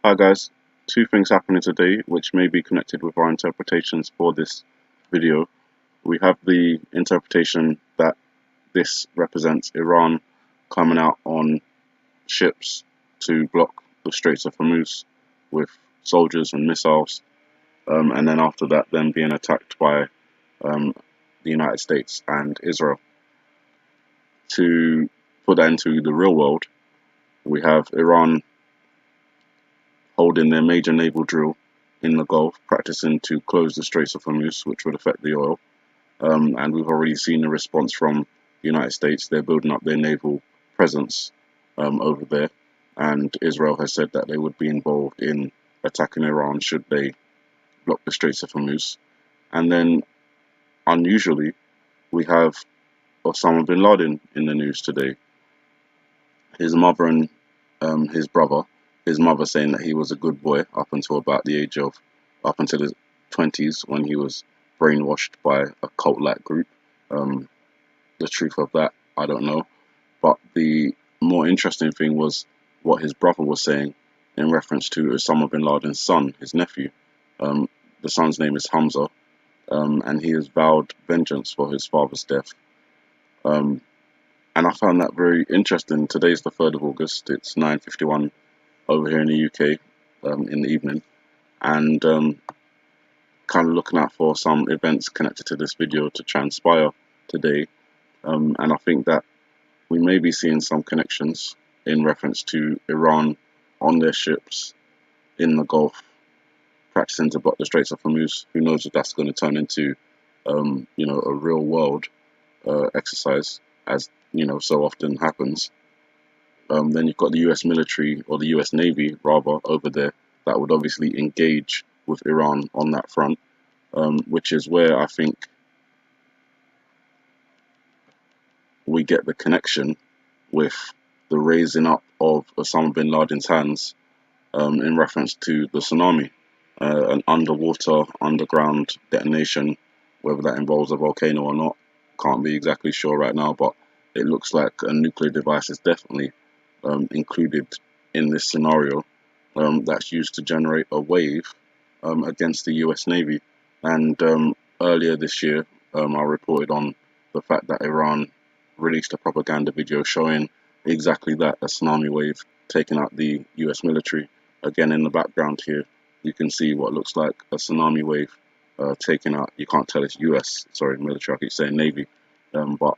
Hi guys, two things happening today which may be connected with our interpretations for this video. We have the interpretation that this represents Iran coming out on ships to block the Straits of Hormuz with soldiers and missiles, and then after that them being attacked by um, the United States and Israel. To put that into the real world, we have Iran holding their major naval drill in the Gulf, practicing to close the Straits of Hormuz, which would affect the oil. And we've already seen the response from the United States. They're building up their naval presence over there, and Israel has said that they would be involved in attacking Iran should they block the Straits of Hormuz. And then, unusually, we have Osama bin Laden in the news today. His mother and his brother. His mother saying that he was a good boy up until about the age of, up until his 20s when he was brainwashed by a cult-like group. The truth of that, I don't know. But the more interesting thing was what his brother was saying in reference to Osama bin Laden's son, his nephew. Um, the son's name is Hamza, and he has vowed vengeance for his father's death. Um, and I found that very interesting. Today's the 3rd of August. It's 9:51 over here in the UK in the evening, and kind of looking out for some events connected to this video to transpire today. And I think that we may be seeing some connections in reference to Iran on their ships in the Gulf, practicing to block the Straits of Hormuz. Who knows if that's going to turn into, a real world exercise, as so often happens. Then you've got the US military, or the US Navy rather, over there that would obviously engage with Iran on that front, which is where I think we get the connection with the raising up of Osama bin Laden's hands in reference to the tsunami, an underground detonation, whether that involves a volcano or not, can't be exactly sure right now, but it looks like a nuclear device is definitely included in this scenario, that's used to generate a wave against the US Navy. And earlier this year, I reported on the fact that Iran released a propaganda video showing exactly that, a tsunami wave taking out the US military. Again, in the background here, you can see what looks like a tsunami wave taking out, you can't tell it's US, sorry, military, I keep saying Navy, but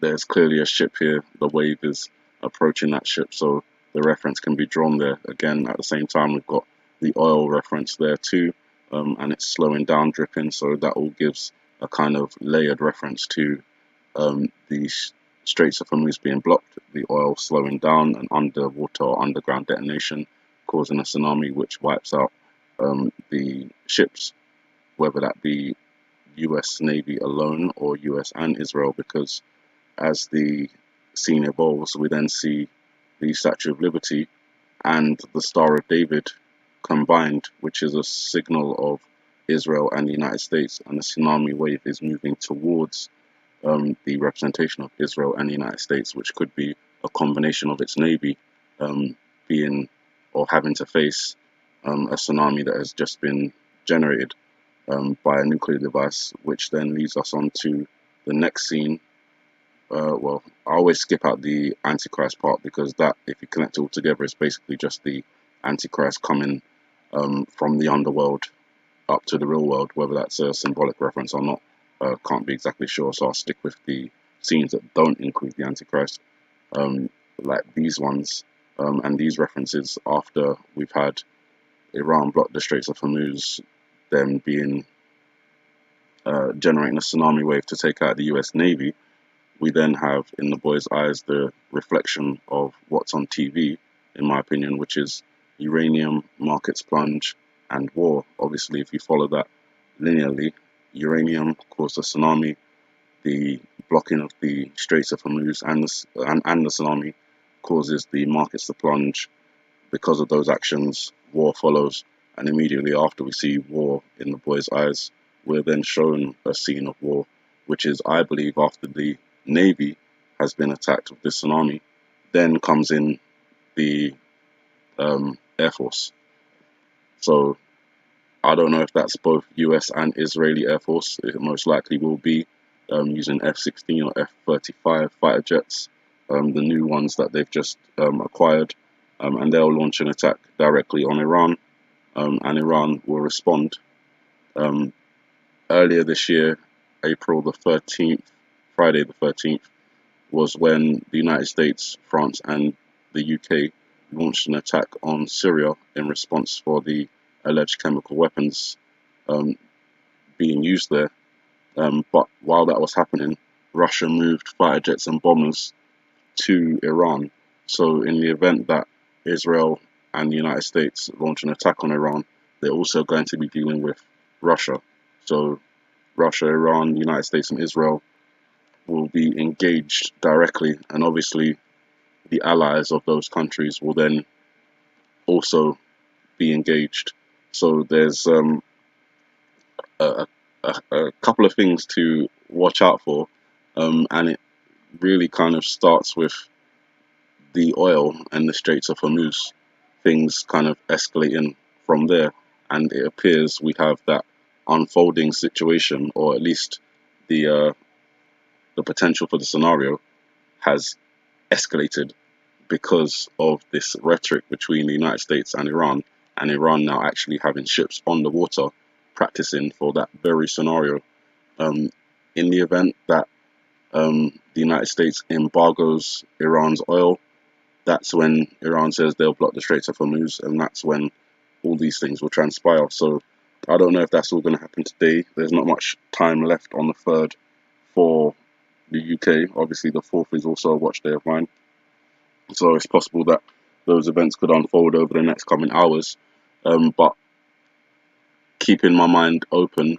there's clearly a ship here. The wave is approaching that ship, so the reference can be drawn there. Again, at the same time, we've got the oil reference there too, and it's slowing down, dripping, so that all gives a kind of layered reference to the Straits of Hormuz being blocked, the oil slowing down, an underwater or underground detonation causing a tsunami which wipes out the ships, whether that be US Navy alone or US and Israel, because as the scene evolves, we then see the Statue of Liberty and the Star of David combined, which is a signal of Israel and the United States, and the tsunami wave is moving towards the representation of Israel and the United States, which could be a combination of its navy being or having to face a tsunami that has just been generated by a nuclear device, which then leads us on to the next scene. Well, I always skip out the Antichrist part because that, if you connect it all together, is basically just the Antichrist coming from the underworld up to the real world. Whether that's a symbolic reference or not, can't be exactly sure. So I'll stick with the scenes that don't include the Antichrist, like these ones and these references. After we've had Iran block the Straits of Hormuz, them being generating a tsunami wave to take out the US Navy, we then have in the boys' eyes the reflection of what's on TV, in my opinion, which is uranium, markets plunge, and war. Obviously, if you follow that linearly, uranium caused a tsunami, the blocking of the Straits of Hormuz and the tsunami causes the markets to plunge. Because of those actions, war follows, and immediately after we see war in the boys' eyes, we're then shown a scene of war, which is, I believe, after the Navy has been attacked with this tsunami, then comes in the Air Force. So I don't know if that's both US and Israeli Air Force. It most likely will be using F-16 or F-35 fighter jets, the new ones that they've just acquired, and they'll launch an attack directly on Iran, and Iran will respond. Um, Earlier this year, April the 13th, Friday the 13th, was when the United States, France, and the UK launched an attack on Syria in response for the alleged chemical weapons um, being used there. But while that was happening, Russia moved fighter jets and bombers to Iran. So in the event that Israel and the United States launch an attack on Iran, they're also going to be dealing with Russia. So Russia, Iran, the United States, and Israel will be engaged directly, and obviously the allies of those countries will then also be engaged. So there's a, a couple of things to watch out for, and it really kind of starts with the oil and the Straits of Hormuz. Things kind of escalating from there, and it appears we have that unfolding situation, or at least the potential for the scenario has escalated because of this rhetoric between the United States and Iran now actually having ships on the water practicing for that very scenario. Um, in the event that the United States embargoes Iran's oil, that's when Iran says they'll block the Straits of Hormuz, and that's when all these things will transpire. So I don't know if that's all going to happen today. There's not much time left on the 3rd for the UK. Obviously, the 4th is also a watch day of mine. So it's possible that those events could unfold over the next coming hours. But keeping my mind open,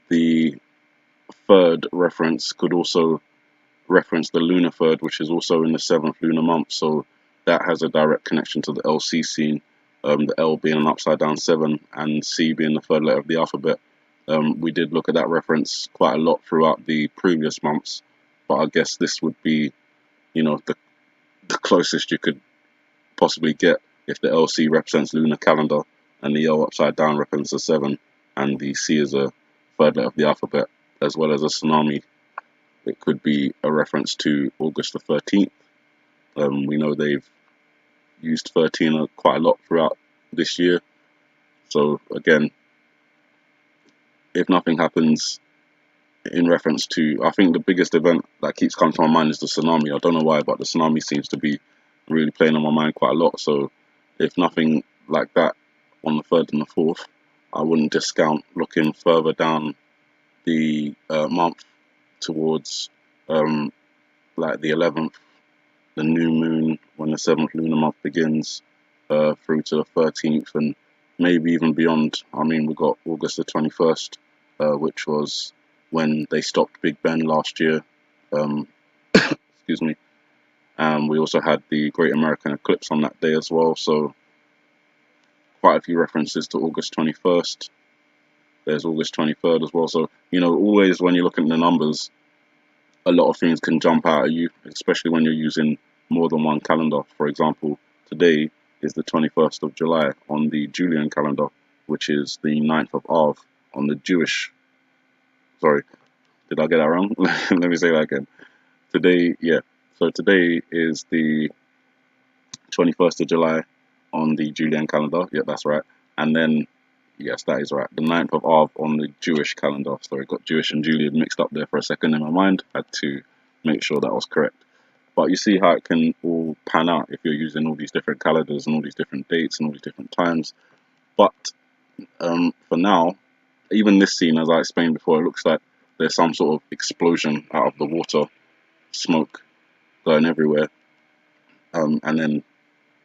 the 3rd reference could also reference the lunar 3rd, which is also in the 7th lunar month. So that has a direct connection to the LC scene, the L being an upside down 7 and C being the 3rd letter of the alphabet. We did look at that reference quite a lot throughout the previous months, but I guess this would be, the closest you could possibly get if the LC represents lunar calendar and the L upside down represents a 7 and the C is a 3rd letter of the alphabet, as well as a tsunami. It could be a reference to August the 13th. We know they've used 13 quite a lot throughout this year. So again, if nothing happens in reference to, I think the biggest event that keeps coming to my mind is the tsunami. I don't know why, but the tsunami seems to be really playing on my mind quite a lot. So if nothing like that on the 3rd and the 4th, I wouldn't discount looking further down the month towards like the 11th, the new moon, when the 7th lunar month begins, through to the 13th, and maybe even beyond. I mean, we got August the 21st, which was when they stopped Big Ben last year. Excuse me. We also had the Great American Eclipse on that day as well. So quite a few references to August 21st. There's August 23rd as well. So, always when you're looking at the numbers, a lot of things can jump out at you, especially when you're using more than one calendar. For example, today is the 21st of July on the Julian calendar, which is the 9th of Av on the Jewish. Sorry, did I get that wrong? Let me say that again. Today is the 21st of July on the Julian calendar. Yeah, that's right. And then, yes, that is right. The 9th of Av on the Jewish calendar. Sorry, got Jewish and Julian mixed up there for a second in my mind. Had to make sure that was correct. But you see how it can all pan out if you're using all these different calendars and all these different dates and all these different times. But for now, even this scene, as I explained before, it looks like there's some sort of explosion out of the water, smoke going everywhere. And then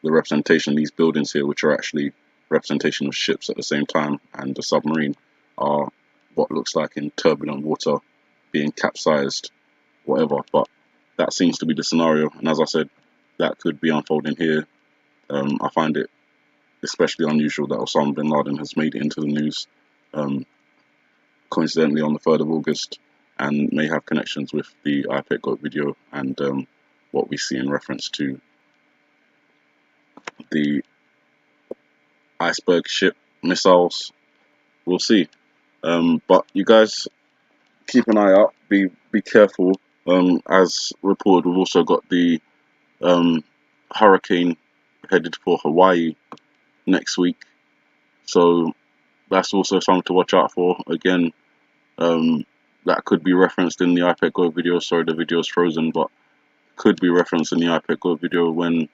the representation of these buildings here, which are actually representation of ships at the same time, and the submarine, are what looks like in turbulent water, being capsized, whatever. But that seems to be the scenario, and as I said, that could be unfolding here. I find it especially unusual that Osama bin Laden has made it into the news, coincidentally on the 3rd of August, and may have connections with the iPad Goat video and what we see in reference to the iceberg ship missiles. We'll see. But you guys keep an eye out. Be careful. As reported, we've also got the um, hurricane headed for Hawaii next week. So that's also something to watch out for. Again, that could be referenced in the iPad Go video. Sorry, the video is frozen, but could be referenced in the iPad Go video when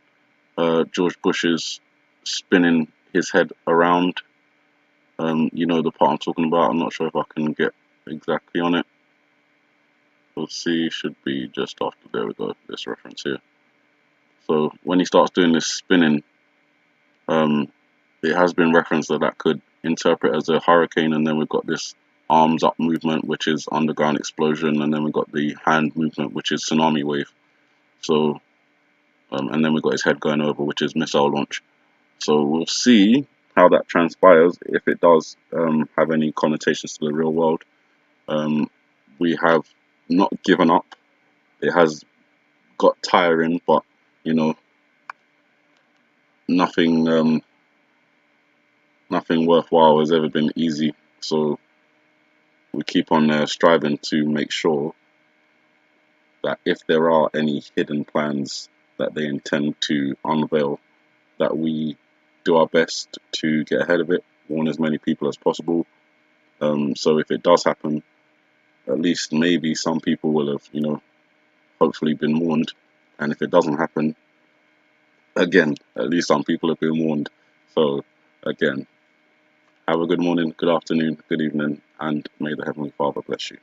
George Bush is spinning his head around. You know the part I'm talking about. I'm not sure if I can get exactly on it. We'll see. Should be just after. There we go. This reference here. So when he starts doing this spinning, um, it has been referenced that that could interpret as a hurricane, and then we've got this arms up movement, which is underground explosion, and then we've got the hand movement, which is tsunami wave. So, and then we've got his head going over, which is missile launch. So we'll see how that transpires, if it does have any connotations to the real world. We have not given up. It has got tiring, but you know, nothing nothing worthwhile has ever been easy. So we keep on striving to make sure that if there are any hidden plans that they intend to unveil, that we do our best to get ahead of it, warn as many people as possible. So if it does happen, at least maybe some people will have, you know, hopefully been warned. And if it doesn't happen, again, at least some people have been warned. So again, have a good morning, good afternoon, good evening, and may the Heavenly Father bless you.